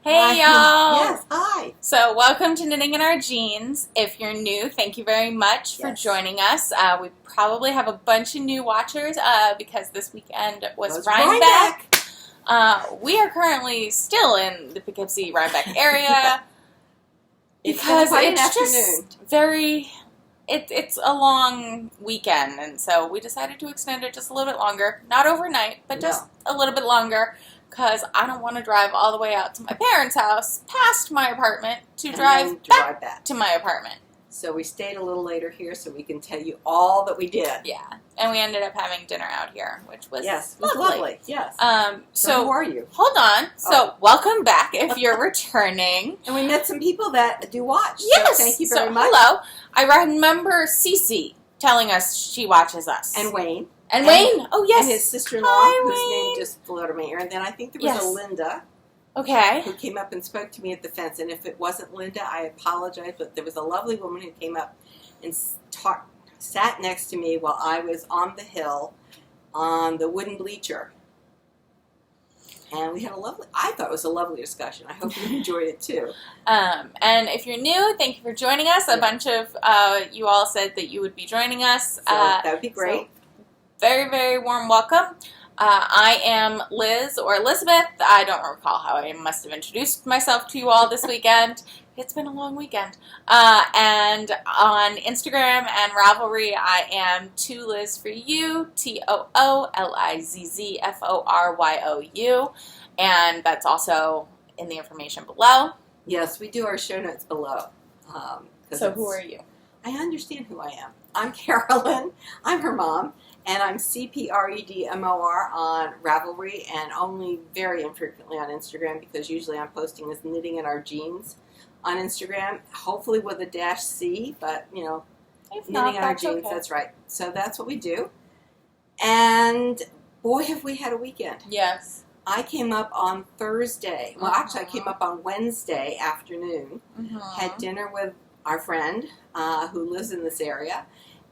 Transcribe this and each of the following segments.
Hey y'all! Yes, hi! So welcome to Knitting in Our Jeans. If you're new, thank you very much for joining us. We probably have a bunch of new watchers because this weekend was Rhinebeck. We are currently still in the Poughkeepsie Rhinebeck area because it's just very... It's a long weekend, and so we decided to extend it just a little bit longer. Not overnight, but just a little bit longer. Because I don't want to drive all the way out to my parents' house, past my apartment, to drive back to my apartment. So we stayed a little later here so we can tell you all that we did. Yeah, and we ended up having dinner out here, which was lovely. Yes. So who are you? Hold on. So welcome back if you're returning. And we met some people that do watch. Yes. So thank you very much. Hello. I remember Cece telling us she watches us. And Wayne. And Wayne, oh yes. And his sister-in-law, whose name just flew out of my ear. And then I think there was a Linda. Okay. Who came up and spoke to me at the fence. And if it wasn't Linda, I apologize. But there was a lovely woman who came up and sat next to me while I was on the hill on the wooden bleacher. And we had I thought it was a lovely discussion. I hope you enjoyed it too. And if you're new, thank you for joining us. A bunch of you all said that you would be joining us. So that would be great. So very, very warm welcome. I am Liz or Elizabeth. I don't recall how I must have introduced myself to you all this weekend. It's been a long weekend. And on Instagram and Ravelry, I am TooLiz for you, TOOLIZZFORYOU. And that's also in the information below. Yes, we do our show notes below. So who are you? I understand who I am. I'm Carolyn. I'm her mom. And I'm CPREDMOR on Ravelry and only very infrequently on Instagram because usually I'm posting as Knitting in Our Jeans on Instagram, hopefully with a -C, but you know, Knitting in Our Jeans, that's right. So that's what we do. And boy, have we had a weekend. Yes. I came up on Thursday. Well, actually, I came up on Wednesday afternoon, had dinner with our friend who lives in this area,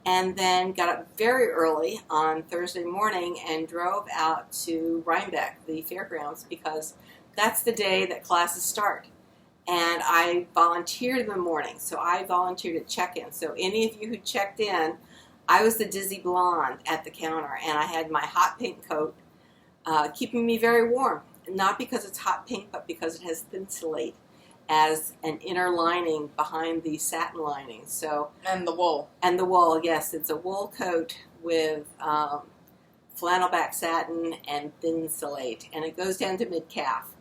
and then got up very early on Thursday morning and drove out to Rhinebeck, the fairgrounds, because that's the day that classes start. And I volunteered in the morning, so I volunteered at check-in. So any of you who checked in, I was the dizzy blonde at the counter, and I had my hot pink coat, keeping me very warm. Not because it's hot pink, but because it has thin slate as an inner lining behind the satin lining. So and the wool. And the wool, yes. It's a wool coat with flannel back satin and thin slate. And it goes down to mid-calf.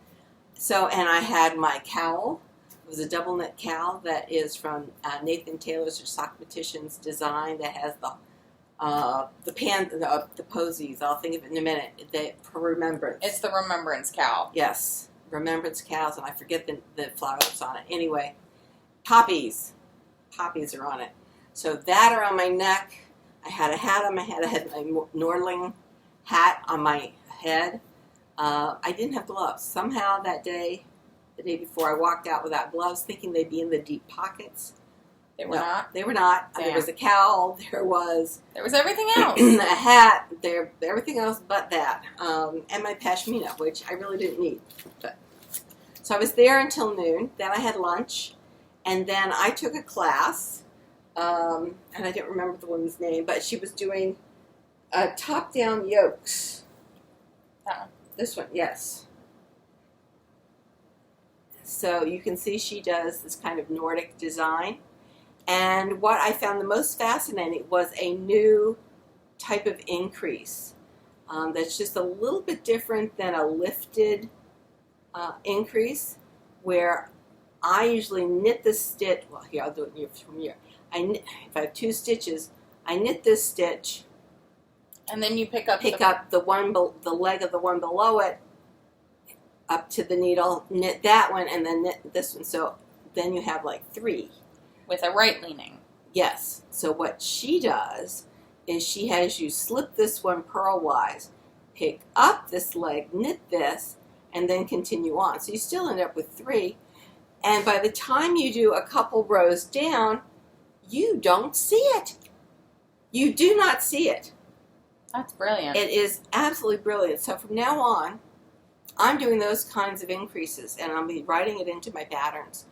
So, and I had my cowl. It was a double knit cowl that is from Nathan Taylor's or Sockmatician's design that has the posies. I'll think of it in a minute. For remembrance. It's the remembrance cowl. Yes. Remembrance cows, and I forget the flowers on it. Anyway, poppies. Poppies are on it. So that are on my neck. I had a hat on my head. I had my Nordling hat on my head. I didn't have gloves. Somehow that day, the day before, I walked out without gloves, thinking they'd be in the deep pockets. They were not? They were not. Damn. There was a cowl. There was everything else. a hat. Everything else but that. And my pashmina, which I really didn't need. So I was there until noon. Then I had lunch. And then I took a class. And I didn't remember the woman's name, but she was doing top-down yokes. This one, yes. So you can see she does this kind of Nordic design. And what I found the most fascinating was a new type of increase that's just a little bit different than a lifted increase, where I usually knit the stitch. Well, here, I'll do it from here. If I have 2 stitches, I knit this stitch. And then you pick up the leg of the one below it up to the needle, knit that one, and then knit this one. So then you have like 3. With a right leaning. Yes. So what she does is she has you slip this one purlwise, pick up this leg, knit this, and then continue on. So you still end up with 3. And by the time you do a couple rows down, you don't see it. You do not see it. That's brilliant. It is absolutely brilliant. So from now on, I'm doing those kinds of increases, and I'll be writing it into my patterns.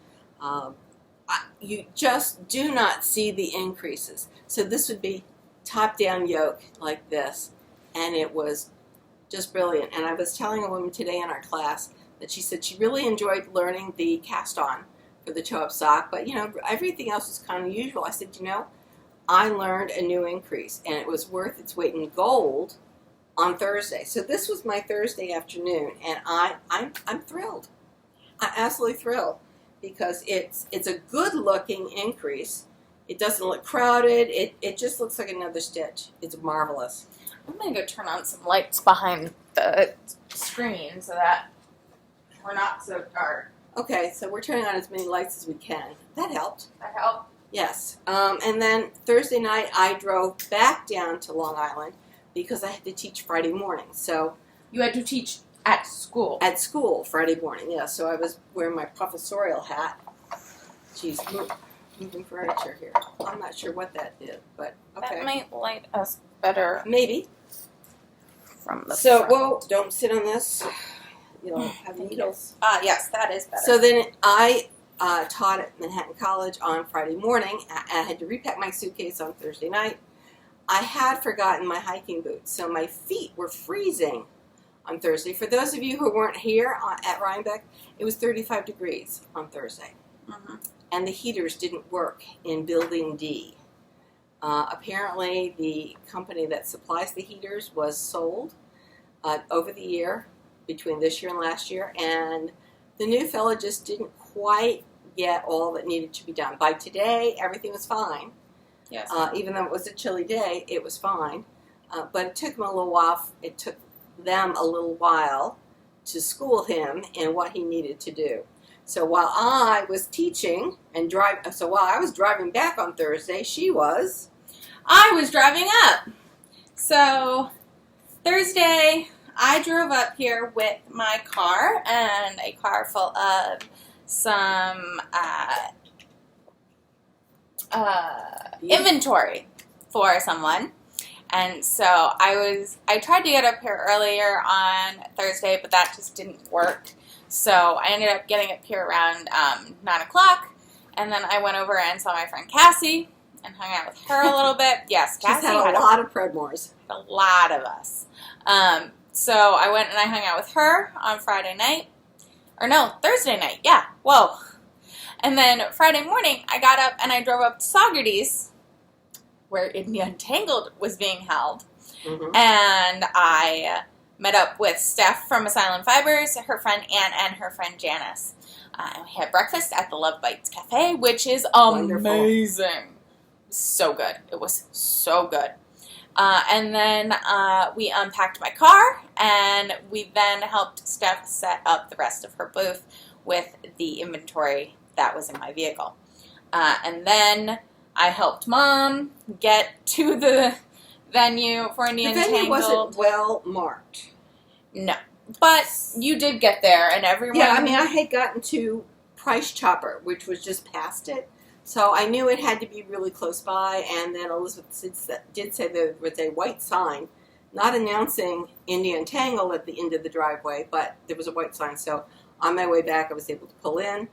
You just do not see the increases. So this would be top-down yoke like this, and it was just brilliant. And I was telling a woman today in our class that she said she really enjoyed learning the cast-on for the toe-up sock, but, you know, everything else was kind of usual. I said, you know, I learned a new increase, and it was worth its weight in gold on Thursday. So this was my Thursday afternoon, and I'm thrilled. I'm absolutely thrilled because it's a good-looking increase. It doesn't look crowded. It just looks like another stitch. It's marvelous. I'm going to go turn on some lights behind the screen so that we're not so dark. Okay, so we're turning on as many lights as we can. That helped. That helped? Yes. And then Thursday night, I drove back down to Long Island because I had to teach Friday morning. So you had to teach at school? At school, Friday morning, yeah. So I was wearing my professorial hat. Geez, moving furniture here. I'm not sure what that did, but okay. That might light us better. Maybe. From the So, front. whoa, don't sit on this. You'll have needles. Yes, that is better. So then I taught at Manhattan College on Friday morning. I had to repack my suitcase on Thursday night. I had forgotten my hiking boots, so my feet were freezing on Thursday. For those of you who weren't here at Rhinebeck, it was 35 degrees on Thursday. Mm-hmm. And the heaters didn't work in Building D. Apparently, the company that supplies the heaters was sold over the year, between this year and last year, and the new fella just didn't quite get all that needed to be done. By today, everything was fine. Yes. Even though it was a chilly day, it was fine. But it took him a little while. It took them a little while to school him in what he needed to do. So while I was teaching and while I was driving back on Thursday, I was driving up. So Thursday, I drove up here with my car and a car full of some inventory for someone. And so I tried to get up here earlier on Thursday, but that just didn't work. So I ended up getting up here around 9 o'clock, and then I went over and saw my friend Cassie and hung out with her a little bit. Yes, Cassie had a lot of Predmores. A lot of us. So I went and I hung out with her on Friday night. Or no, Thursday night. Yeah. Whoa. And then Friday morning, I got up and I drove up to Saugerties, where the Untangled was being held. Mm-hmm. And I met up with Steph from Asylum Fibers, her friend Ann, and her friend Janice. And we had breakfast at the Love Bites Cafe, which is amazing. Wonderful. So good. It was so good. And then we unpacked my car, and we then helped Steph set up the rest of her booth with the inventory that was in my vehicle. And then I helped Mom get to the venue for the Untangled. The venue wasn't well marked. No. But you did get there, and everyone... Yeah, I mean, I had gotten to Price Chopper, which was just past it. So I knew it had to be really close by, and then Elizabeth did say there was a white sign, not announcing Indie Untangled at the end of the driveway, but there was a white sign. So on my way back, I was able to pull in,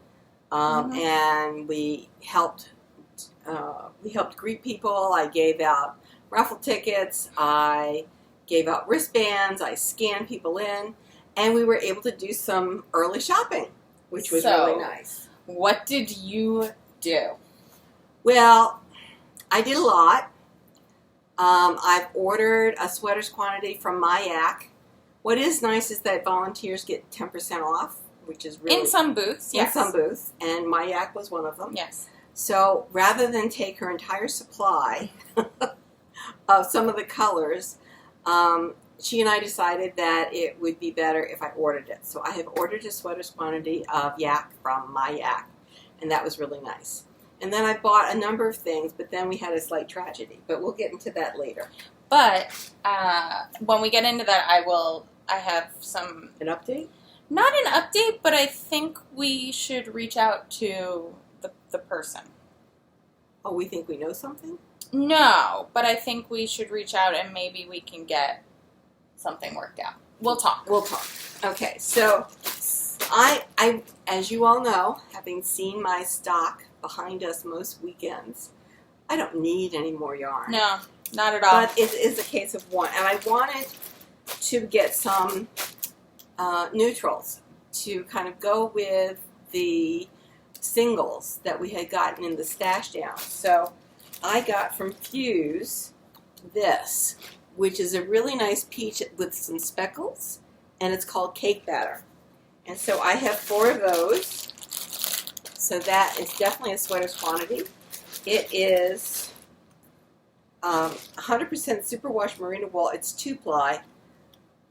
and we helped greet people. I gave out raffle tickets. I gave out wristbands. I scanned people in, and we were able to do some early shopping, which was really nice. What did you do? Well, I did a lot. I've ordered a sweaters quantity from MyYak. What is nice is that volunteers get 10% off, which is really... In some booths, yes. In some booths, and MyYak was one of them. Yes. So rather than take her entire supply of some of the colors, she and I decided that it would be better if I ordered it. So I have ordered a sweaters quantity of yak from MyYak, and that was really nice. And then I bought a number of things, but then we had a slight tragedy. But we'll get into that later. But when we get into that, I have some... An update? Not an update, but I think we should reach out to the person. Oh, we think we know something? No, but I think we should reach out and maybe we can get something worked out. We'll talk. We'll talk. Okay, so I, as you all know, having seen my stock behind us most weekends, I don't need any more yarn. No, not at all. But it is a case of one. And I wanted to get some neutrals to kind of go with the singles that we had gotten in the stash down. So I got from Fuze this, which is a really nice peach with some speckles, and it's called Cake Batter. And so I have 4 of those. So that is definitely a sweater's quantity. It is 100% superwash merino wool. It's 2-ply,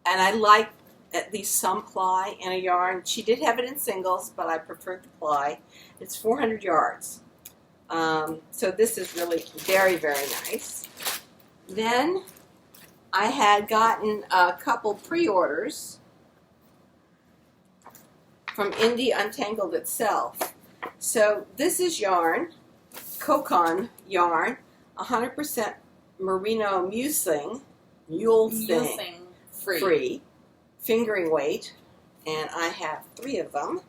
and I like at least some ply in a yarn. She did have it in singles, but I preferred the ply. It's 400 yards. So this is really very, very nice. Then I had gotten a couple pre-orders from Indie Untangled itself. So this is yarn, Kokon yarn, 100% merino mulesing free, fingering weight, and I have 3 of them.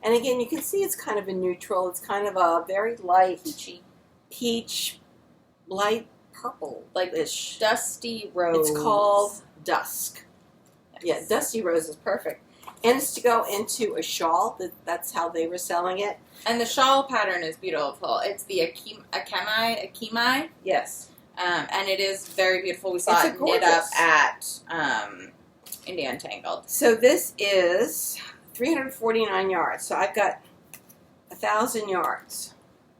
And again, you can see it's kind of a neutral. It's kind of a very light peach, light purple, like this dusty rose. It's called Dusk. Yeah, dusty rose is perfect. And it's to go into a shawl. That's how they were selling it. And the shawl pattern is beautiful. It's the Akimai. Yes. And it is very beautiful. We saw it knit up at Indie Untangled. So this is 349 yards. So I've got 1,000 yards.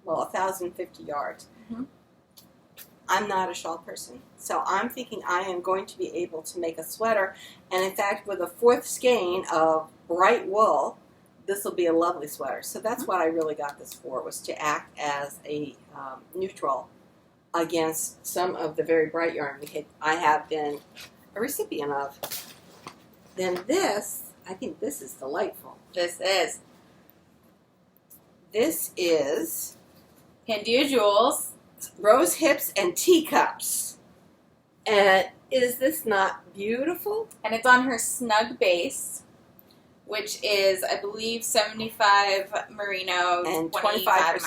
Well, 1,050 yards. Mm-hmm. I'm not a shawl person. So I'm thinking I am going to be able to make a sweater. And in fact, with a 4th skein of bright wool, this will be a lovely sweater. So that's what I really got this for, was to act as a neutral against some of the very bright yarn I have been a recipient of. Then this, I think this is delightful. This is Pandia Jewels, Rose Hips, and Teacups. And is this not beautiful? And it's on her Snug base, which is, I believe, 75 merino and 25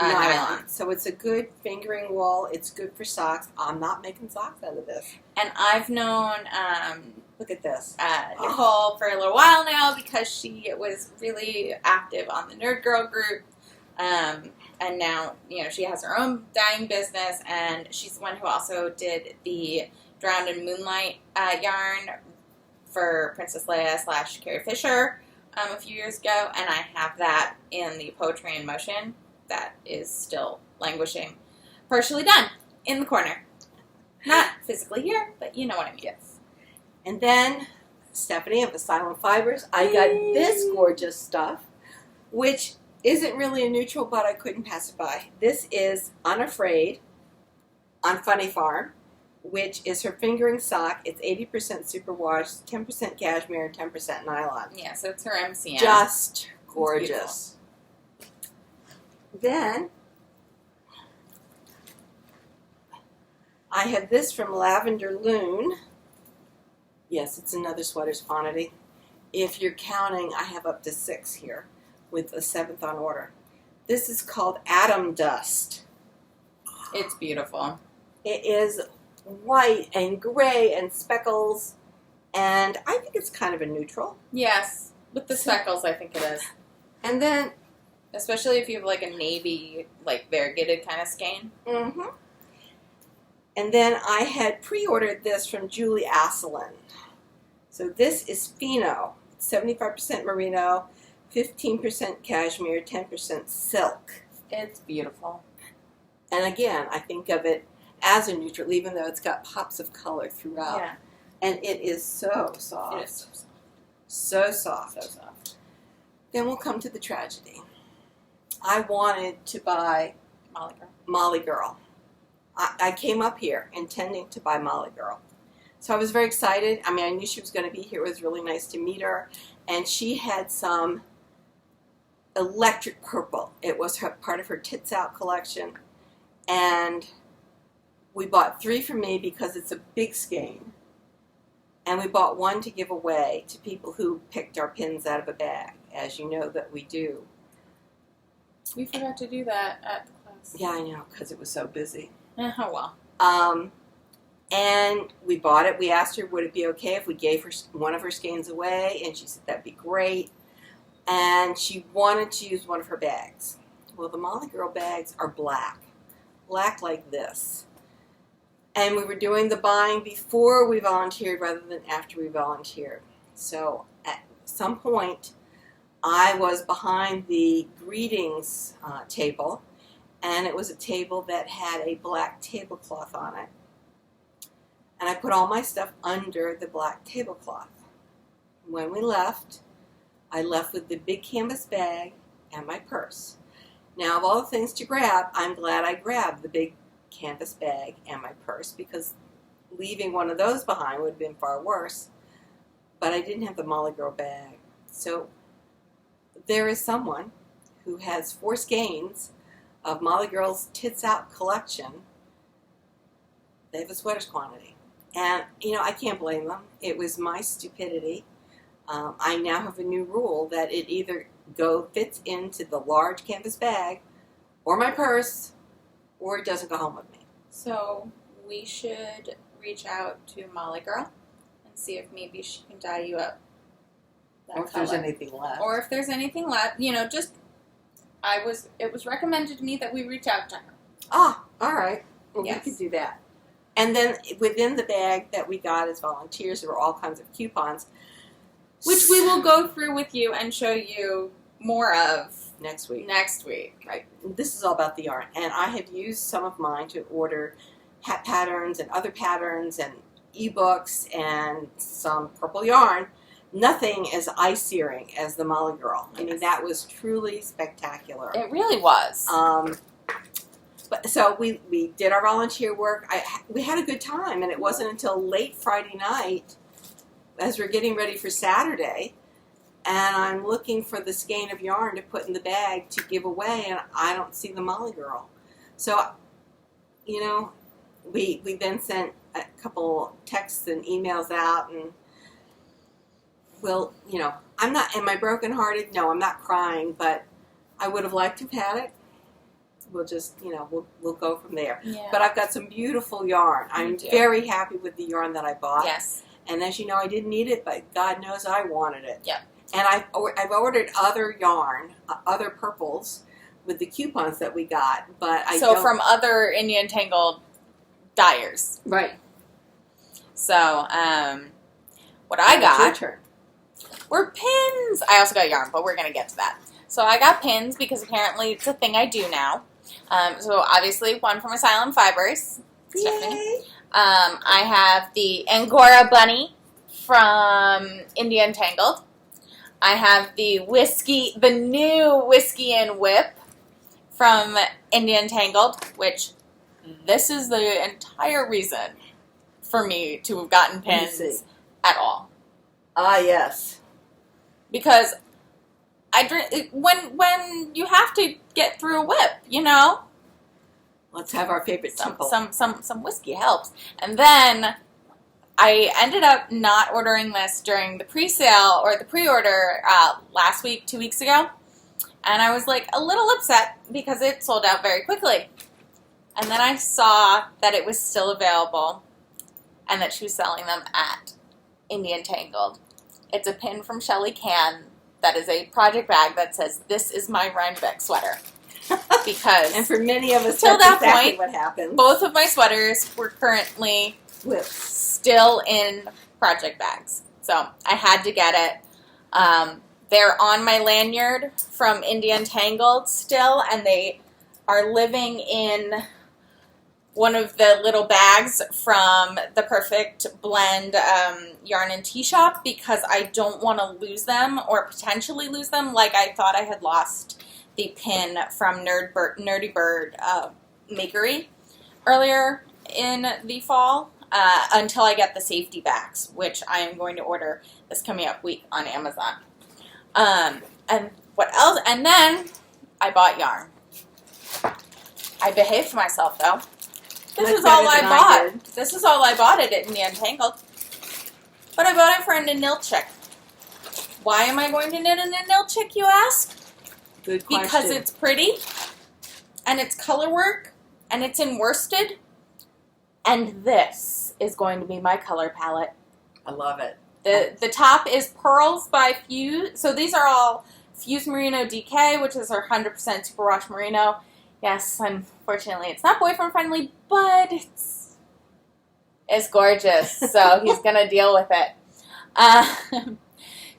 nylon. So it's a good fingering wool. It's good for socks. I'm not making socks out of this. And I've known, look at this, Nicole for a little while now, because she was really active on the Nerd Girl group. And now, she has her own dyeing business, and she's the one who also did the Drowned in Moonlight yarn for Princess Leia / Carrie Fisher a few years ago, and I have that in the Poetry in Motion that is still languishing, partially done, in the corner. Not physically here, but you know what I mean. Yes. And then, Stephanie of Asylum Fibers, I got this gorgeous stuff, which isn't really a neutral, but I couldn't pass it by. This is Unafraid on Funny Farm, which is her fingering sock. It's 80% superwash, 10% cashmere, and 10% nylon. Yeah, so it's her MCM. Just gorgeous. Then I have this from Lavender Lune. Yes, it's another sweater's quantity. If you're counting, I have up to 6 here, with a 7th on order. This is called Atom Dust. It's beautiful. It is white and gray and speckles, and I think it's kind of a neutral. Yes, with the speckles, I think it is. And then, especially if you have like a navy, like variegated kind of skein. Mm-hmm. And then I had pre-ordered this from Julie Asselin. So this is Fino, 75% merino, 15% cashmere, 10% silk. It's beautiful. And again, I think of it as a neutral, even though it's got pops of color throughout. Yeah. And it is so soft. It is so soft. So soft. So soft. Then we'll come to the tragedy. I wanted to buy Molly Girl. I came up here intending to buy Molly Girl. So I was very excited. I mean, I knew she was going to be here. It was really nice to meet her. And she had some electric purple. It was part of her Tits Out collection. And we bought 3 for me because it's a big skein. And we bought one to give away to people who picked our pins out of a bag, as you know that we do. We forgot to do that at the class. Yeah, I know, because it was so busy. Oh, well. And we bought it. We asked her, would it be okay if we gave her one of her skeins away? And she said, that'd be great. And she wanted to use one of her bags. Well, the Molly Girl bags are black. Black like this. And we were doing the buying before we volunteered rather than after we volunteered. So at some point, I was behind the greetings table, and it was a table that had a black tablecloth on it. And I put all my stuff under the black tablecloth. When we left, I left with the big canvas bag and my purse. Now, of all the things to grab, I'm glad I grabbed the big canvas bag and my purse, because leaving one of those behind would have been far worse. But I didn't have the Molly Girl bag. So there is someone who has 4 skeins of Molly Girl's Tits Out collection. They have a sweaters quantity. And, you know, I can't blame them. It was my stupidity. I now have a new rule that it either fits into the large canvas bag or my purse, or it doesn't go home with me. So we should reach out to Molly Girl and see if maybe she can dye you up. Or if there's anything left. Or if there's anything left. You know, just, it was recommended to me that we reach out to her. Ah, all right. Well, yes. We could do that. And then within the bag that we got as volunteers, there were all kinds of coupons. Which we will go through with you and show you more of next week. Right. This is all about the yarn. And I have used some of mine to order hat patterns and other patterns and ebooks and some purple yarn. Nothing as eye-searing as the Molly Girl. Yes. I mean, that was truly spectacular. It really was. But so we did our volunteer work. We had a good time, and it wasn't until late Friday night, as we're getting ready for Saturday, and I'm looking for the skein of yarn to put in the bag to give away, and I don't see the Molly Girl. So, you know, we then sent a couple texts and emails out, and well, you know, am I brokenhearted? No, I'm not crying, but I would have liked to have had it. We'll just, you know, we'll go from there. Yeah. But I've got some beautiful yarn. I'm very happy with the yarn that I bought. Yes. And as you know, I didn't need it, but God knows I wanted it. Yep. And I've ordered other yarn, other purples, with the coupons that we got, but from other Indian Tangled dyers. Right. So, what I got your turn. were pins. I also got yarn, but we're going to get to that. So I got pins because apparently it's a thing I do now. So obviously one from Asylum Fibers. Yay! I have the Angora Bunny from Indian Tangled. I have the new Whiskey and Whip from Indian Tangled, which this is the entire reason for me to have gotten pins at all. Ah, yes. Because when you have to get through a whip, you know. Let's have our favorite temple. Some whiskey helps. And then I ended up not ordering this during the pre-sale or the pre-order last week, 2 weeks ago. And I was like a little upset because it sold out very quickly. And then I saw that it was still available and that she was selling them at Indian Tangled. It's a pin from Tine Can that is a project bag that says, "This is my Rhinebeck sweater." Because and for many of us, till that's that exactly point, what happened. Both of my sweaters were currently still in project bags. So I had to get it. They're on my lanyard from Indian Tangled still, and they are living in one of the little bags from the Perfect Blend Yarn and Tea Shop because I don't want to lose them or potentially lose them like I thought I had lost the pin from Nerdy Bird Makery earlier in the fall until I get the safety bags, which I am going to order this coming up week on Amazon. And what else? And then I bought yarn. I behaved myself though. This is all I bought. This is all I bought at Indian Tangled. but I bought it for a Ninilchik. Why am I going to knit a Ninilchik, you ask? Good question. Because it's pretty, and it's color work, and it's in worsted, and this is going to be my color palette. I love it. The top is Pearls by Fuze. So these are all Fuze Merino DK, which is our 100% superwash merino. Yes, unfortunately it's not boyfriend friendly, but it's gorgeous. So he's going to deal with it.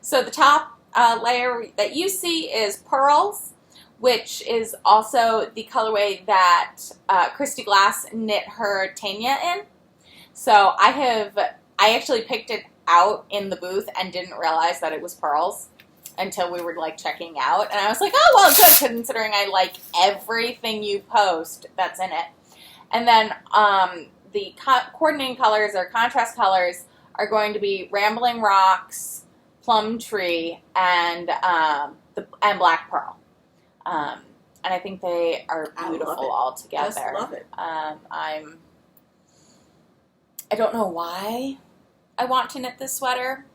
So the top layer that you see is Pearls, which is also the colorway that Christy Glass knit her Tanya in. So I actually picked it out in the booth and didn't realize that it was Pearls until we were like checking out, and I was like, oh well, good, considering I like everything you post that's in it. And then the coordinating colors or contrast colors are going to be Rambling Rocks, Plum Tree, and Black Pearl. And I think they are beautiful all together. Just love it. I don't know why I want to knit this sweater.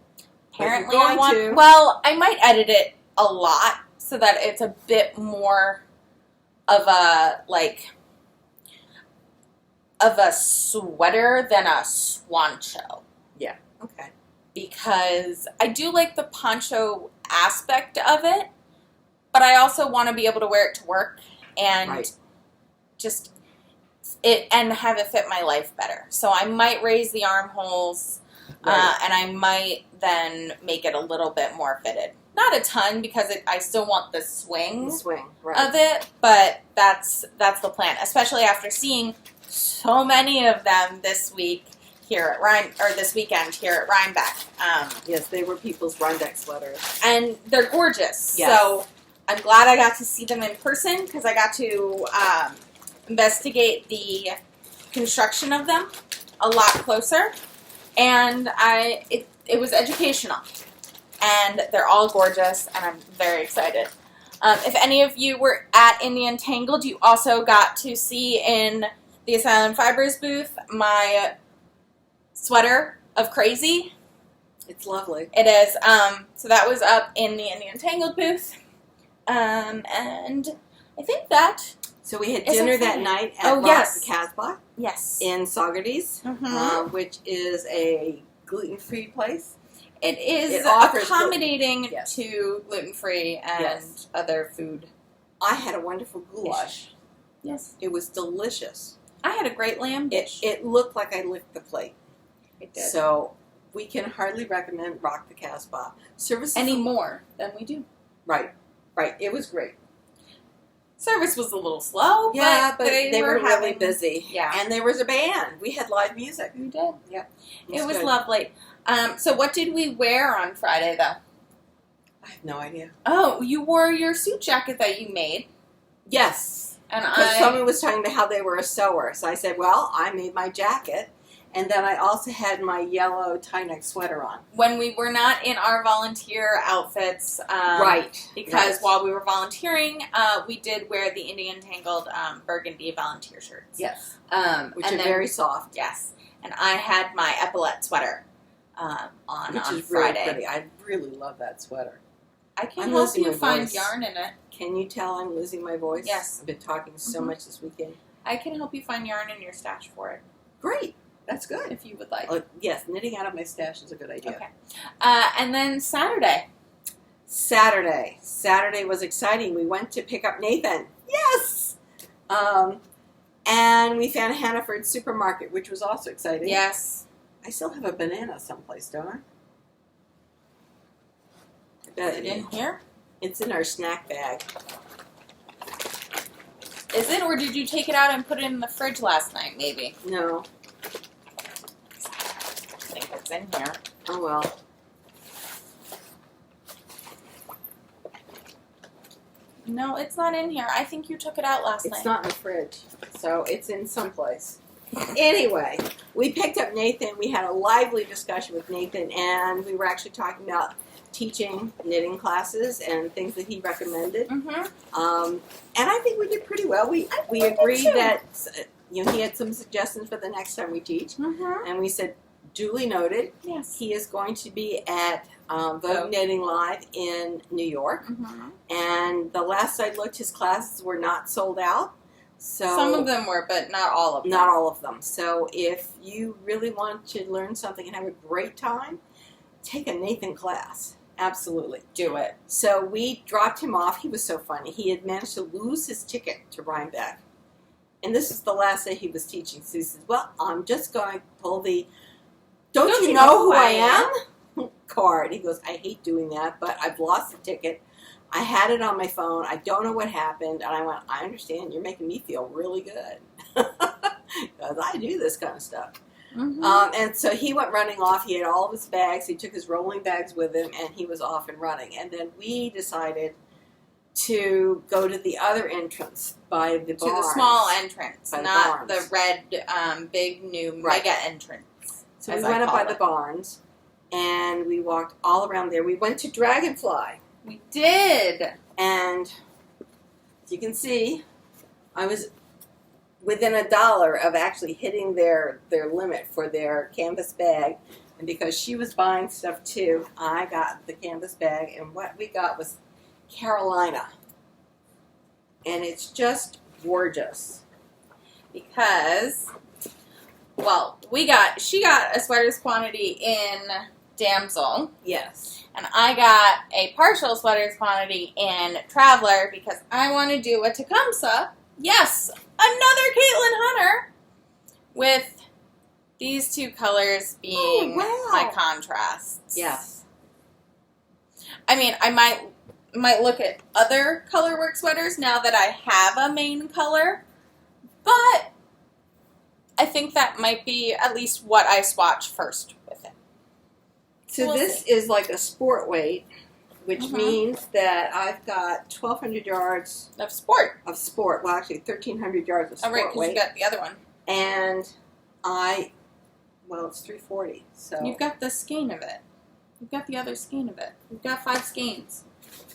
Apparently I want to. Well, I might edit it a lot so that it's a bit more of a sweater than a swancho. Yeah. Okay. Because I do like the poncho aspect of it, but I also want to be able to wear it to work and just and have it fit my life better. So I might raise the armholes. And I might then make it a little bit more fitted. Not a ton, because I still want the swing of it, but that's the plan. Especially after seeing so many of them this week here at this weekend here at Rhinebeck. Yes, they were people's Rhinebeck sweaters, and they're gorgeous. Yes. So I'm glad I got to see them in person because I got to investigate the construction of them a lot closer. And it was educational, and they're all gorgeous, and I'm very excited. If any of you were at Untangled, you also got to see in the Asylum Fibers booth my sweater of Crazy. It's lovely. It is. So that was up in the Untangled booth, and I think that. So we had dinner that night at the Casbah. Yes. In Saugerties, which is a gluten-free place. It is accommodating to gluten-free and other food. I had a wonderful goulash. Yes. It was delicious. I had a great lamb dish. It looked like I licked the plate. It did. So we can hardly recommend Rock the Casbah. Service any more than we do. Right. It was great. Service was a little slow, but they were really busy. Yeah. And there was a band. We had live music. We did. Yeah. It was lovely. So what did we wear on Friday, though? I have no idea. Oh, you wore your suit jacket that you made. Yes. And someone was talking about how they were a sewer. So I said, well, I made my jacket. And then I also had my yellow tie-neck sweater on. When we were not in our volunteer outfits. Because while we were volunteering, we did wear the Untangled burgundy volunteer shirts. Yes. Which are very soft. Yes. And I had my epaulette sweater on is Friday. Really pretty. I really love that sweater. I can help you find yarn in it. Can you tell I'm losing my voice? Yes. I've been talking so much this weekend. I can help you find yarn in your stash for it. Great. That's good. If you would like. Yes, knitting out of my stash is a good idea. Okay. And then Saturday. Saturday was exciting. We went to pick up Nathan. Yes! And we found Hannaford Supermarket, which was also exciting. Yes. I still have a banana someplace, don't I? Is it in here? It's in our snack bag. Is it, or did you take it out and put it in the fridge last night, maybe? No. I think it's in here. Oh, well. No, it's not in here. I think you took it out last night. It's not in the fridge, so it's in someplace. Anyway, we picked up Nathan. We had a lively discussion with Nathan, and we were actually talking about teaching knitting classes and things that he recommended. And I think we did pretty well. We agreed that he had some suggestions for the next time we teach, and we said, duly noted. Yes. He is going to be at Vogue Knitting Live in New York. And the last I looked, his classes were not sold out. So some of them were, but not all of them. Not all of them. So if you really want to learn something and have a great time, take a Nathan class. Absolutely. Do it. So we dropped him off. He was so funny. He had managed to lose his ticket to Rhinebeck. And this is the last day he was teaching. So he says, well, I'm just going to pull the don't you know who I am card. He goes, I hate doing that, but I've lost the ticket. I had it on my phone. I don't know what happened. And I went, I understand. You're making me feel really good. Because I do this kind of stuff. And so he went running off. He had all of his bags. He took his rolling bags with him, and he was off and running. And then we decided to go to the other entrance by the barns. To the small entrance, not the red, big, new mega entrance. So we went up by the barns, and we walked all around there. We went to Dragonfly. We did. And as you can see, I was within $1 of actually hitting their limit for their canvas bag. And because she was buying stuff too, I got the canvas bag. And what we got was Carolina. And it's just gorgeous. Because, well, she got a sweaters quantity in Damsel. Yes. And I got a partial sweaters quantity in Traveler because I want to do a Tecumseh. Yes, another Caitlin Hunter with these two colors being my contrasts. Yes. I mean, I might look at other colorwork sweaters now that I have a main color, but I think that might be at least what I swatch first with it. So this is like a sport weight, which means that I've got 1,200 yards of sport. Well, actually 1,300 yards of sport weight. Oh, right, because you got the other one. And it's 340. So you've got the skein of it. You've got the other skein of it. You've got 5 skeins.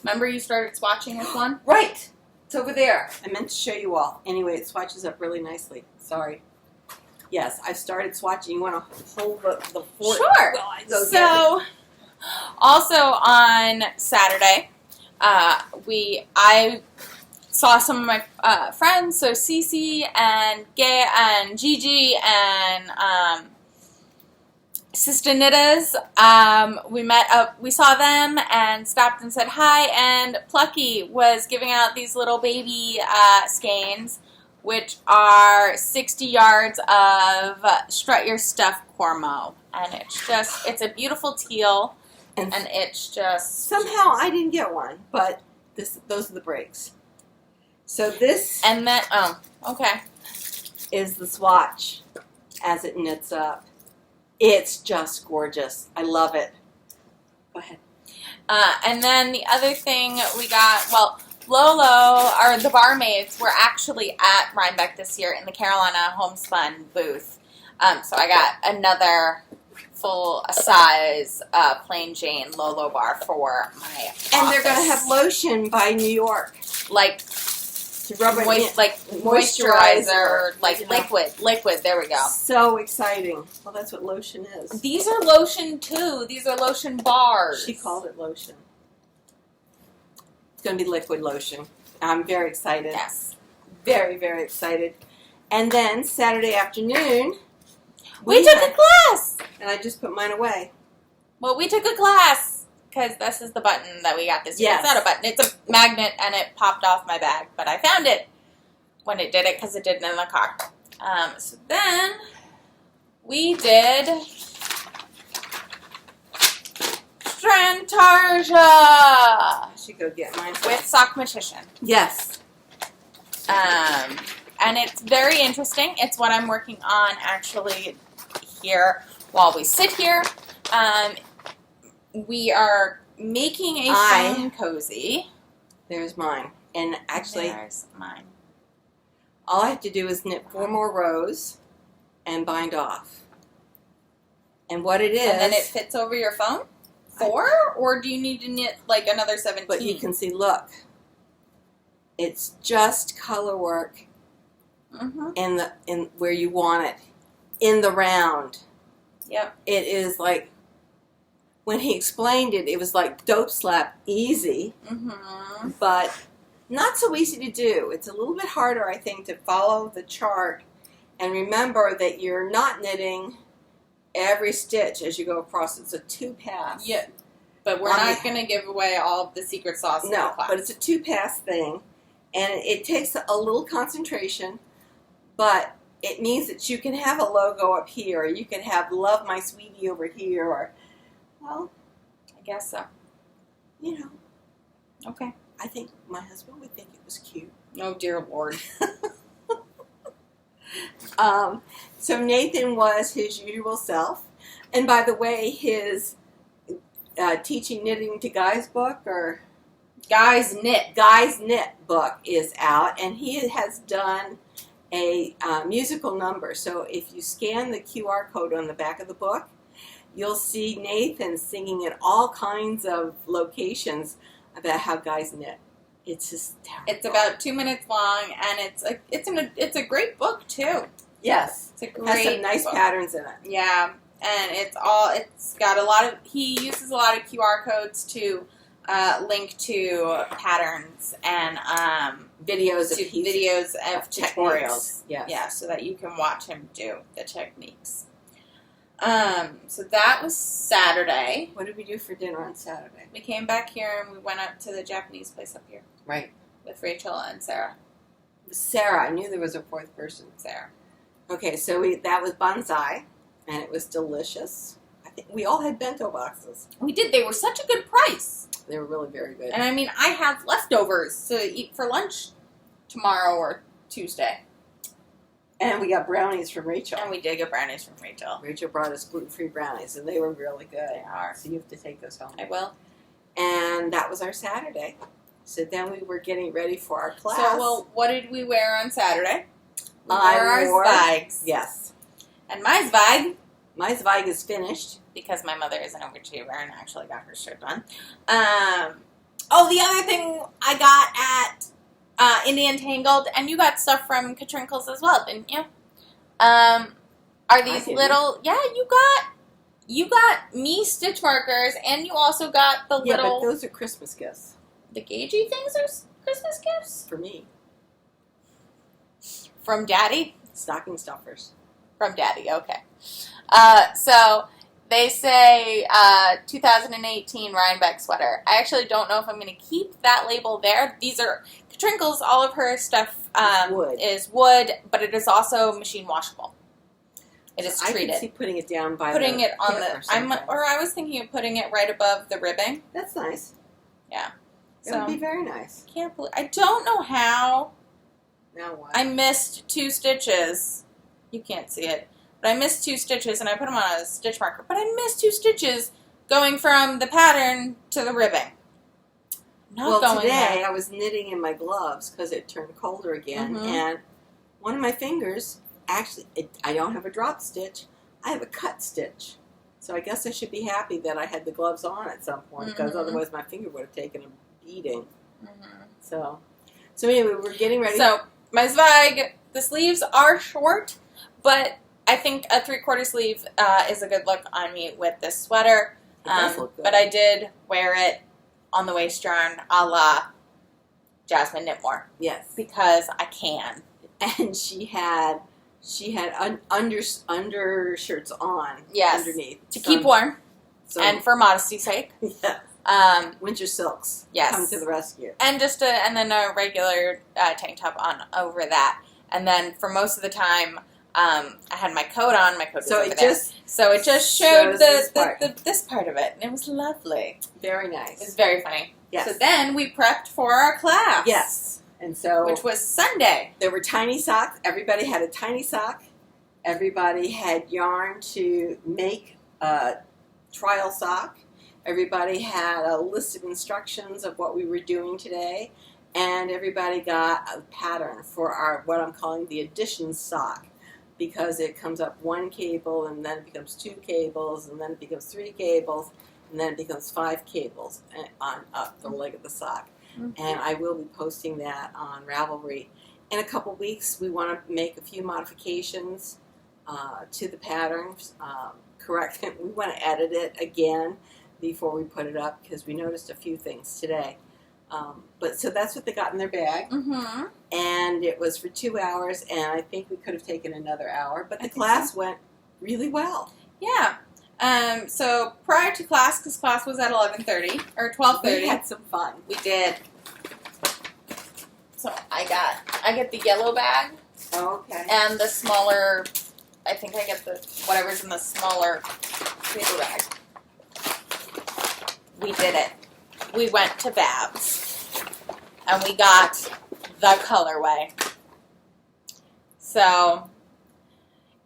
Remember you started swatching with one? Right. It's over there. I meant to show you all. Anyway, it swatches up really nicely. Sorry. Yes, I started swatching. You want to hold the fort? Sure. So, also on Saturday, I saw some of my friends. So Cece and Gay and Gigi and Sister Nittas. We met up. We saw them and stopped and said hi. And Plucky was giving out these little baby skeins, which are 60 yards of Strut Your Stuff Cormo. And it's a beautiful teal, and it's just... Somehow I didn't get one, but those are the breaks. So this... And then, okay. Is the swatch as it knits up. It's just gorgeous. I love it. Go ahead. And then the other thing we got, Lolo, or the barmaids, were actually at Rhinebeck this year in the Carolina Homespun booth. So I got another full size plain Jane Lolo bar for my office. And they're going to have lotion by New York. Like to rub it moisturizer, like liquid. There we go. So exciting. Well, that's what lotion is. These are lotion too. These are lotion bars. She called it lotion. It's going to be liquid lotion. I'm very excited. Yes. Very, very excited. And then Saturday afternoon, we took a class. And I just put mine away. Well, we took a class because this is the button that we got this year. Yes. It's not a button. It's a magnet, and it popped off my bag. But I found it when it did it because it didn't in the car. So then we did Strantarja. I should go get mine. With Sock Magician. Yes. And it's very interesting. It's what I'm working on actually here while we sit here. We are making a phone cozy. There's mine. And actually, there's mine. All I have to do is knit 4 more rows and bind off. And what it is... And then it fits over your phone? 4? Or do you need to knit like another 17? But you can see, look. It's just color work in where you want it. In the round. Yep. It is like, when he explained it, it was like dope slap easy, but not so easy to do. It's a little bit harder, I think, to follow the chart and remember that you're not knitting every stitch as you go across. It's a 2-pass. Yeah. But we're not going to give away all of the secret sauce in the class. But it's a 2-pass thing, and it takes a little concentration, but it means that you can have a logo up here, or you can have Love My Sweetie over here, or, well, I guess so. You know. Okay. I think my husband would think it was cute. Oh, dear Lord. So Nathan was his usual self. And by the way, his Teaching Knitting to Guys book, or Guys Knit book is out, and he has done a musical number. So if you scan the QR code on the back of the book, you'll see Nathan singing in all kinds of locations about how guys knit. It's hysterical. It's about 2 minutes long, and it's a great book too. Yes, it's a great. Has some nice book. patterns in it. Yeah, and it's got a lot of. He uses a lot of QR codes to link to patterns and videos of tutorials. Yes. Yeah, so that you can watch him do the techniques. So that was Saturday. What did we do for dinner on Saturday? We came back here and we went up to the Japanese place up here. Right. With Rachel and Sarah. Sarah, I knew there was a fourth person. Sarah. Okay, so that was bonsai, and it was delicious. I think we all had bento boxes. We did. They were such a good price. They were really very good. And I mean, I have leftovers to eat for lunch tomorrow or Tuesday. And we got brownies from Rachel. And we did get brownies from Rachel. Rachel brought us gluten-free brownies, and they were really good. They are. So you have to take those home. I will. And that was our Saturday. So then we were getting ready for our class. So, well, what did we wear on Saturday? We wore our Zweigs. Yes. And my Zweig. My Zweig is finished. Because my mother is an overachiever and actually got her shirt done. Oh, the other thing I got at Untangled, and you got stuff from Katrinkles as well, didn't you? Are these little? Yeah, you got me stitch markers, and you also got the little. Yeah, but those are Christmas gifts. The gagey things are Christmas gifts for me. From Daddy. Stocking stuffers. From Daddy. Okay. So they say 2018 Rhinebeck sweater. I actually don't know if I'm going to keep that label there. These are Katrinkles. All of her stuff is wood, but it is also machine washable. It is treated. I can see putting it down by putting it on the. I was thinking of putting it right above the ribbing. That's nice. Yeah, it would be very nice. I don't know how. Now what? I missed 2 stitches. You can't see it. But I missed 2 stitches, and I put them on a stitch marker. But I missed 2 stitches going from the pattern to the ribbing. Today I was knitting in my gloves because it turned colder again, and one of my fingers, actually, I don't have a drop stitch. I have a cut stitch. So I guess I should be happy that I had the gloves on at some point, because otherwise my finger would have taken a beating. So anyway, we're getting ready. So my Zweig, the sleeves are short, but I think a 3/4 sleeve is a good look on me with this sweater. It does look good. But I did wear it on the waist yarn a la Jasmine Knitmore. Yes. Because I can. And she had undershirts on underneath. To keep warm. And for modesty's sake. Yeah. Winter silks. Yes. Come to the rescue. And then a regular tank top on over that. And then for most of the time, I had my coat on. My coat was over there. So it just showed this part of it. And it was lovely. Very nice. It was very funny. Yes. So then we prepped for our class. Yes. And so, which was Sunday. There were tiny socks. Everybody had a tiny sock. Everybody had yarn to make a trial sock. Everybody had a list of instructions of what we were doing today. And everybody got a pattern for our, what I'm calling the addition sock. Because it comes up 1 cable, and then it becomes 2 cables, and then it becomes 3 cables, and then it becomes 5 cables on up the leg of the sock. And I will be posting that on Ravelry. In a couple weeks, we want to make a few modifications to the patterns, correct it. We want to edit it again before we put it up because we noticed a few things today. But so that's what they got in their bag. Mm-hmm. And it was for 2 hours, and I think we could have taken another hour. But the class went really well. Yeah. So prior to class, because class was at 11:30 or 12:30. We had some fun. We did. So I get the yellow bag. Oh, okay. And the smaller, I think I get the whatever's in the smaller paper bag. We did it. We went to Babs, and we got the colorway. So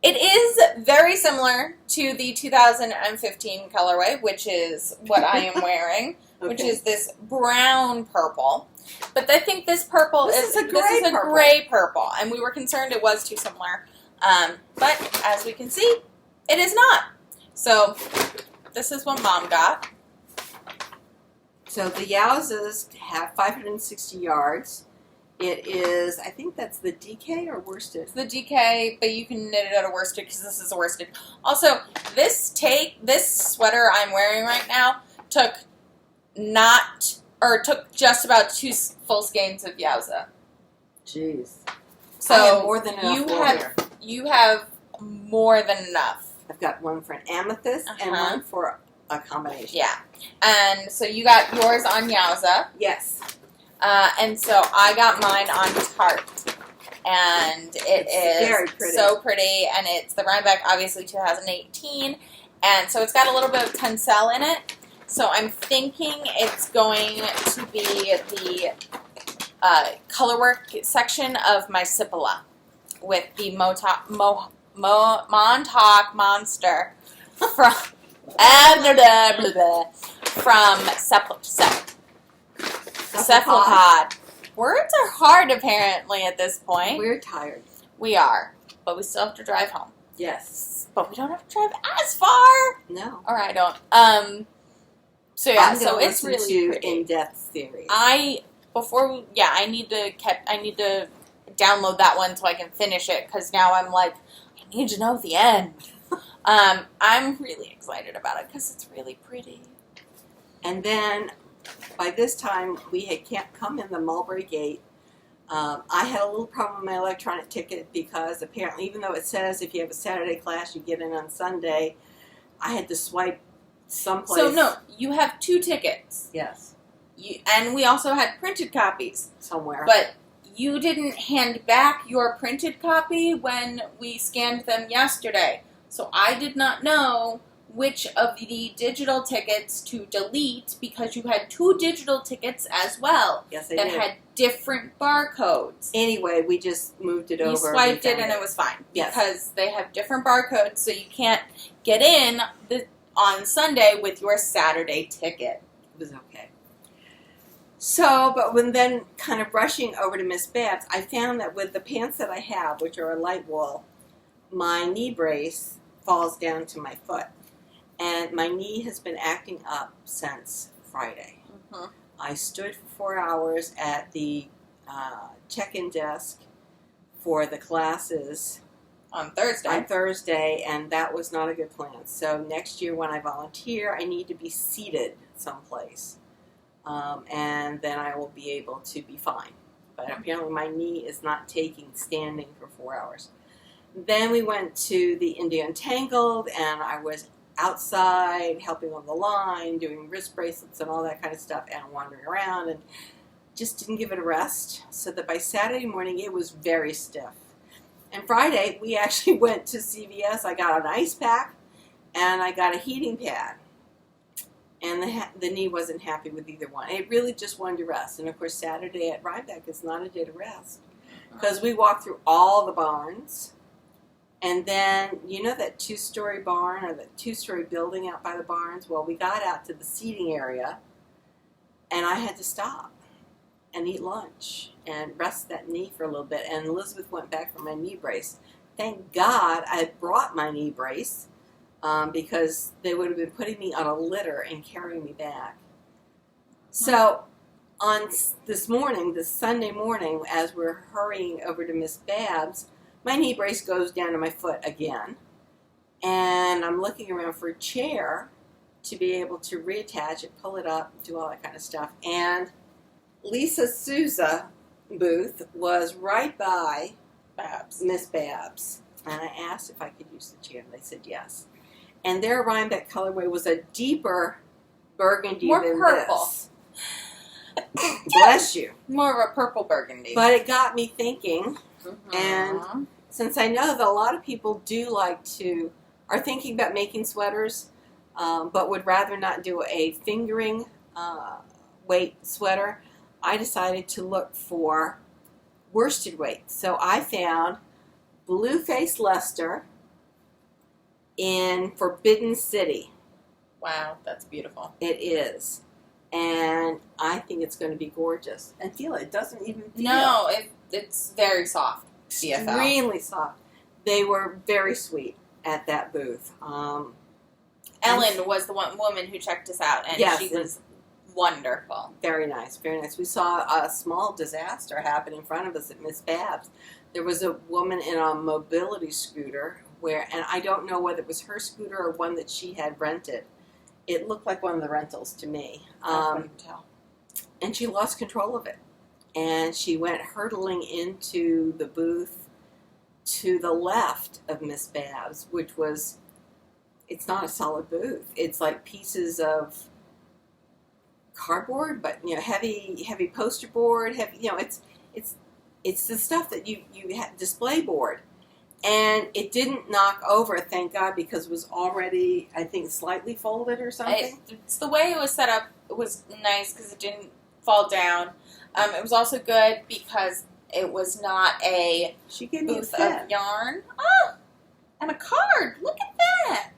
it is very similar to the 2015 colorway, which is what I am wearing, which is this brown purple. But I think this purple is a gray purple, and we were concerned it was too similar. But as we can see, it is not. So this is what Mom got. So the Yowzas have 560 yards. It is, I think that's the DK or worsted? It's the DK, but you can knit it out of worsted because this is a worsted. Also, this sweater I'm wearing right now took just about 2 full skeins of Yowza. Jeez. So I have more than enough you have more than enough. I've got one for an amethyst and one for a combination. Yeah. And so you got yours on Yowza. Yes. And so I got mine on Tarte. And it's very pretty. So pretty. And it's the Rhinebeck, obviously, 2018. And so it's got a little bit of tencel in it. So I'm thinking it's going to be the colorwork section of my Cipolla with the Montauk Monster from Cephalopod. Words are hard, apparently, at this point. We're tired. We are, but we still have to drive home. Yes. But we don't have to drive as far. No. Or I don't. So yeah, so it's really pretty. In-depth theory. I need to download that one so I can finish it because now I'm like, I need to know the end. I'm really excited about it because it's really pretty. And then by this time we can't come in the Mulberry Gate. I had a little problem with my electronic ticket because apparently, even though it says if you have a Saturday class you get in on Sunday, I had to swipe someplace. So no, you have 2 tickets. Yes. And we also had printed copies. Somewhere. But you didn't hand back your printed copy when we scanned them yesterday. So I did not know which of the digital tickets to delete because you had 2 digital tickets as well. Yes, I that did. had different barcodes. Anyway, we just moved it over. You swiped it and it was fine. Yes. Because they have different barcodes, so you can't get in on Sunday with your Saturday ticket. It was okay. So, but when then kind of rushing over to Miss Babs, I found that with the pants that I have, which are a light wool, my knee brace falls down to my foot. And my knee has been acting up since Friday. Mm-hmm. I stood for 4 hours at the check-in desk for the classes on Thursday, and that was not a good plan. So next year when I volunteer, I need to be seated someplace. And then I will be able to be fine. But apparently my knee is not taking standing for 4 hours. Then we went to the Untangled, and I was outside helping on the line, doing wrist bracelets and all that kind of stuff, and wandering around, and just didn't give it a rest. So that by Saturday morning, it was very stiff. And Friday, we actually went to CVS. I got an ice pack, and I got a heating pad. And the knee wasn't happy with either one. It really just wanted to rest. And, of course, Saturday at Rhinebeck is not a day to rest. Because we walked through all the barns. And then, you know that 2-story barn or that 2-story building out by the barns? Well, we got out to the seating area, and I had to stop and eat lunch and rest that knee for a little bit. And Elizabeth went back for my knee brace. Thank God I brought my knee brace. Because they would have been putting me on a litter and carrying me back. So on this Sunday morning, as we're hurrying over to Miss Babs, my knee brace goes down to my foot again. And I'm looking around for a chair to be able to reattach it, pull it up, do all that kind of stuff. And Lisa's Souza booth was right by Miss Babs. And I asked if I could use the chair, and they said yes. And their Rhinebeck colorway was a deeper burgundy than purple. This. Bless you. More of a purple burgundy. But it got me thinking, and since I know that a lot of people are thinking about making sweaters, but would rather not do a fingering weight sweater, I decided to look for worsted weight. So I found Blueface Leicester in Forbidden City. Wow, that's beautiful. It is. And I think it's going to be gorgeous. And feel it doesn't even feel. No, it's very soft. BFL. Extremely soft. They were very sweet at that booth. Ellen was the one woman who checked us out, and yes, she was wonderful. Very nice, very nice. We saw a small disaster happen in front of us at Miss Babs. There was a woman in a mobility scooter and I don't know whether it was her scooter or one that she had rented. It looked like one of the rentals to me. I couldn't tell. And she lost control of it. And she went hurtling into the booth to the left of Miss Babs, which was, it's not a solid booth. It's like pieces of cardboard, but heavy poster board, it's the stuff that you have, display board. And it didn't knock over, thank God, because it was already, I think, slightly folded or something. It's the way it was set up. It was nice because it didn't fall down. It was also good because it was not a booth of yarn. Oh, and a card. Look at that.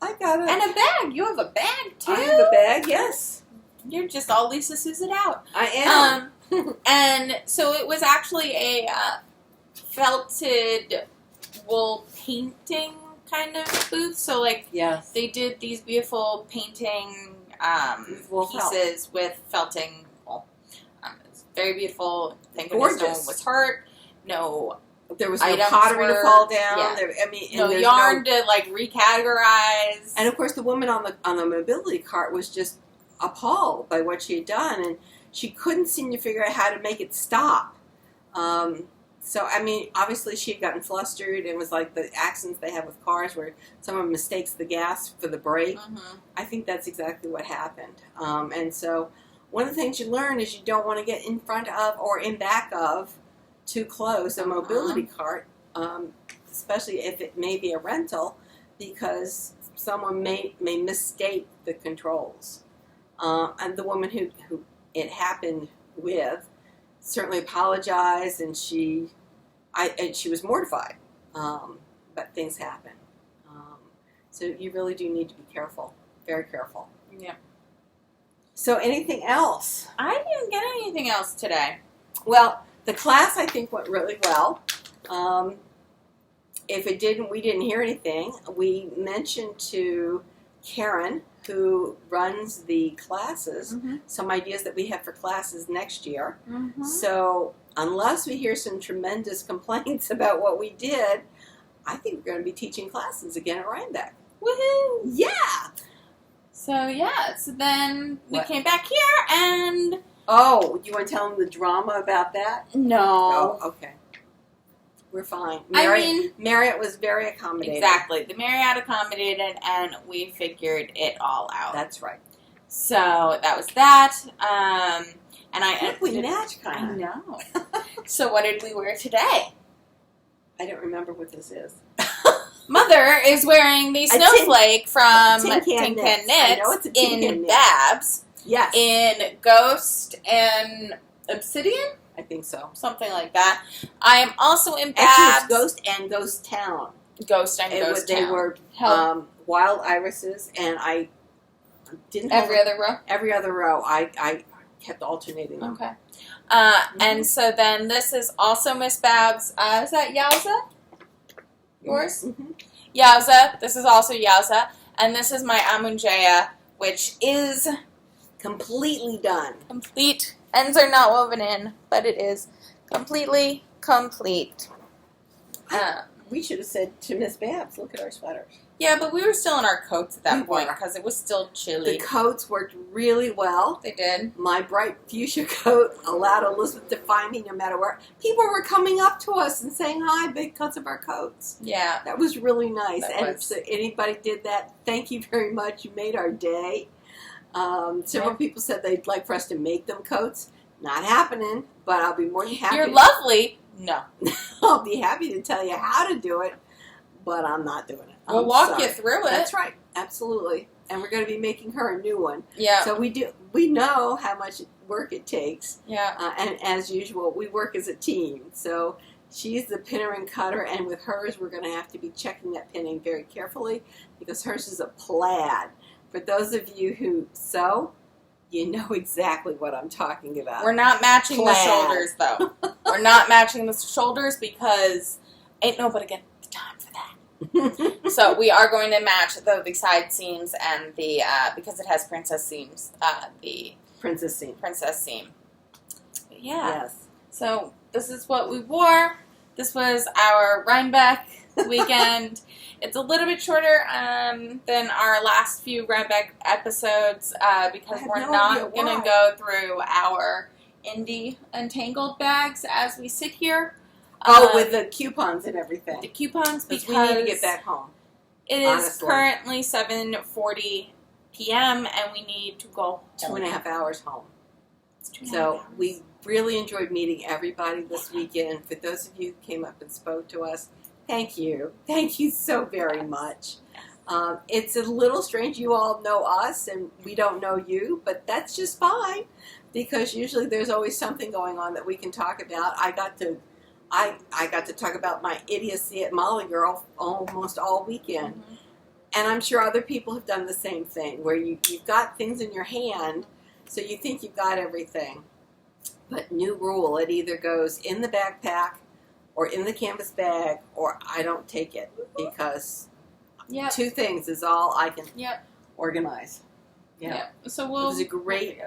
I got it. And a bag. You have a bag, too? I have a bag, yes. You're just all Lisa Souza out. I am. And so it was actually a felted wool painting kind of booth. So, yes, they did these beautiful painting pieces with felting wool. It's very beautiful. Thank goodness no one was hurt. No, there was no pottery to fall down. Yeah. No yarn to recategorize. And of course, the woman on the mobility cart was just appalled by what she had done, and she couldn't seem to figure out how to make it stop. So, obviously she had gotten flustered. It was like the accidents they have with cars where someone mistakes the gas for the brake. Mm-hmm. I think that's exactly what happened. And so one of the things you learn is you don't want to get in front of or in back of too close a mobility cart, especially if it may be a rental, because someone may mistake the controls. And the woman who it happened with certainly apologized, and she was mortified. But things happen. So you really do need to be careful, very careful. Yeah. So anything else? I didn't get anything else today. Well, the class I think went really well. If it didn't, we didn't hear anything. We mentioned to Karen, who runs the classes, some ideas that we have for classes next year. Mm-hmm. So unless we hear some tremendous complaints about what we did, I think we're going to be teaching classes again at Rhinebeck. Woohoo! Yeah! So then we came back here and... Oh, you want to tell them the drama about that? No. Oh, okay. We're fine. Marriott was very accommodating. Exactly. The Marriott accommodated, and we figured it all out. That's right. So that was that. And I think we match kind of. I know. So what did we wear today? I don't remember what this is. Mother is wearing the Snowflake from Tine Can Knits I know it's a in Babs. Yes. In Ghost and Obsidian? I think so. Something like that. I am also in Babs. Actually, it's Ghost and Ghost Town. Ghost and Ghost Town. They were wild irises, and I didn't have every other row? Every other row. I kept alternating them. Okay. And so then this is also Miss Babs. Is that Yowza? Yours? Mm-hmm. Yowza. This is also Yowza. And this is my Aumangea, which is... completely done. Complete. Ends are not woven in, but it is completely complete. We should have said to Miss Babs, look at our sweaters. Yeah, but we were still in our coats at that point because it was still chilly. The coats worked really well. They did. My bright fuchsia coat allowed Elizabeth to find me no matter where. People were coming up to us and saying hi because of our coats. Yeah. That was really nice. So anybody did that, thank you very much. You made our day. Several people said they'd like for us to make them coats. Not happening, but I'll be more than happy. You're lovely. No. I'll be happy to tell you how to do it, but I'm not doing it. We'll walk you through it. That's right. Absolutely. And we're going to be making her a new one. Yeah. So we know how much work it takes. Yeah. And as usual, we work as a team. So she's the pinner and cutter, and with hers, we're going to have to be checking that pinning very carefully because hers is a plaid. For those of you who sew, you know exactly what I'm talking about. We're not matching the shoulders, though. We're not matching the shoulders because ain't nobody got the time for that. So we are going to match the side seams and the because it has princess seams, the princess seam. But yeah. Yes. So this is what we wore. This was our Rhinebeck weekend. It's a little bit shorter than our last few Rhinebeck episodes because we're not going to go through our indie Untangled bags as we sit here. With the coupons and everything. The coupons because we need to get back home. It is currently 7:40 p.m. and we need to go 2.5 hours home. It's 2.5 so hours. We really enjoyed meeting everybody this weekend. For those of you who came up and spoke to us, thank you. Thank you so very much. It's a little strange. You all know us and we don't know you, but that's just fine because usually there's always something going on that we can talk about. I got to talk about my idiocy at Molly Girl almost all weekend. Mm-hmm. And I'm sure other people have done the same thing, where you've got things in your hand, so you think you've got everything. But new rule, it either goes in the backpack or in the canvas bag, or I don't take it, because two things is all I can organize. Yeah. So it was a great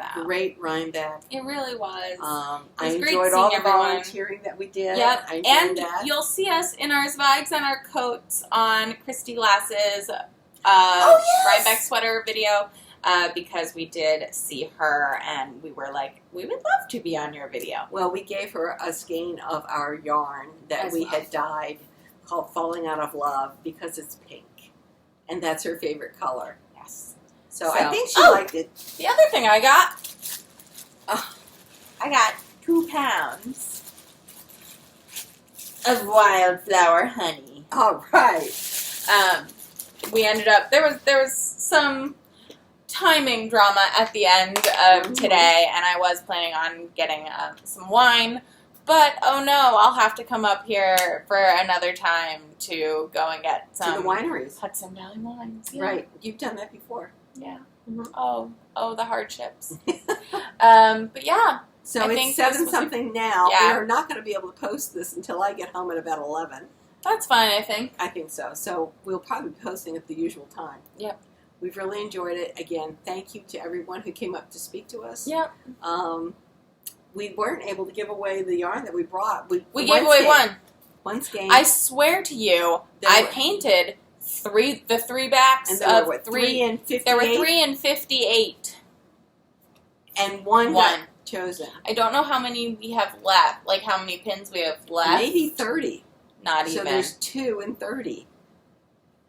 Rhinebeck. It really was. I enjoyed all the volunteering that we did. Yep. I enjoyed and that. You'll see us in our Zweigs and our coats on Christy Glass's Rhinebeck sweater video because we did see her and we were like, we would love to be on your video. Well, we gave her a skein of our yarn that we had dyed called Falling Out of Love because it's pink. And that's her favorite color. So I think she liked it. The other thing I got, I got 2 pounds of wildflower honey. All right. We ended up there was some timing drama at the end of today, and I was planning on getting some wine. But, oh no, I'll have to come up here for another time to go and get some. To the wineries. Hudson Valley wines. Yeah. Right. You've done that before. Yeah. Mm-hmm. Oh, the hardships. But yeah. So it's 7-something now. Yeah. We are not going to be able to post this until I get home at about 11. That's fine, I think. I think so. So we'll probably be posting at the usual time. Yep. We've really enjoyed it. Again, thank you to everyone who came up to speak to us. Yep. We weren't able to give away the yarn that we brought. We gave away one. One skein. I swear to you, I painted the 3 backs and there were 3 and 58. There were 3 and 58. And one got chosen. I don't know how many we have left, like how many pins we have left. Maybe 30. Not even. So there's 2 and 30.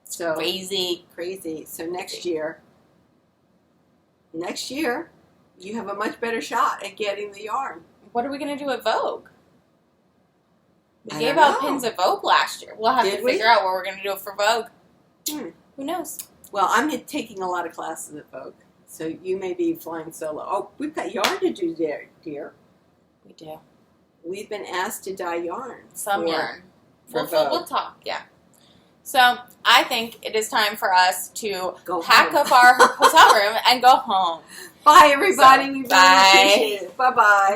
So crazy. So next year, you have a much better shot at getting the yarn. What are we going to do at Vogue? We gave out pins at Vogue last year. We'll have to figure out what we're going to do for Vogue. Who knows? Well, I'm taking a lot of classes at Vogue, so you may be flying solo. Oh, we've got yarn to do there, dear. We do. We've been asked to dye yarn. Yarn. We'll talk, yeah. So, I think it is time for us to pack home. up our hotel room and go home. Bye, everybody. We really appreciate it. Bye-bye.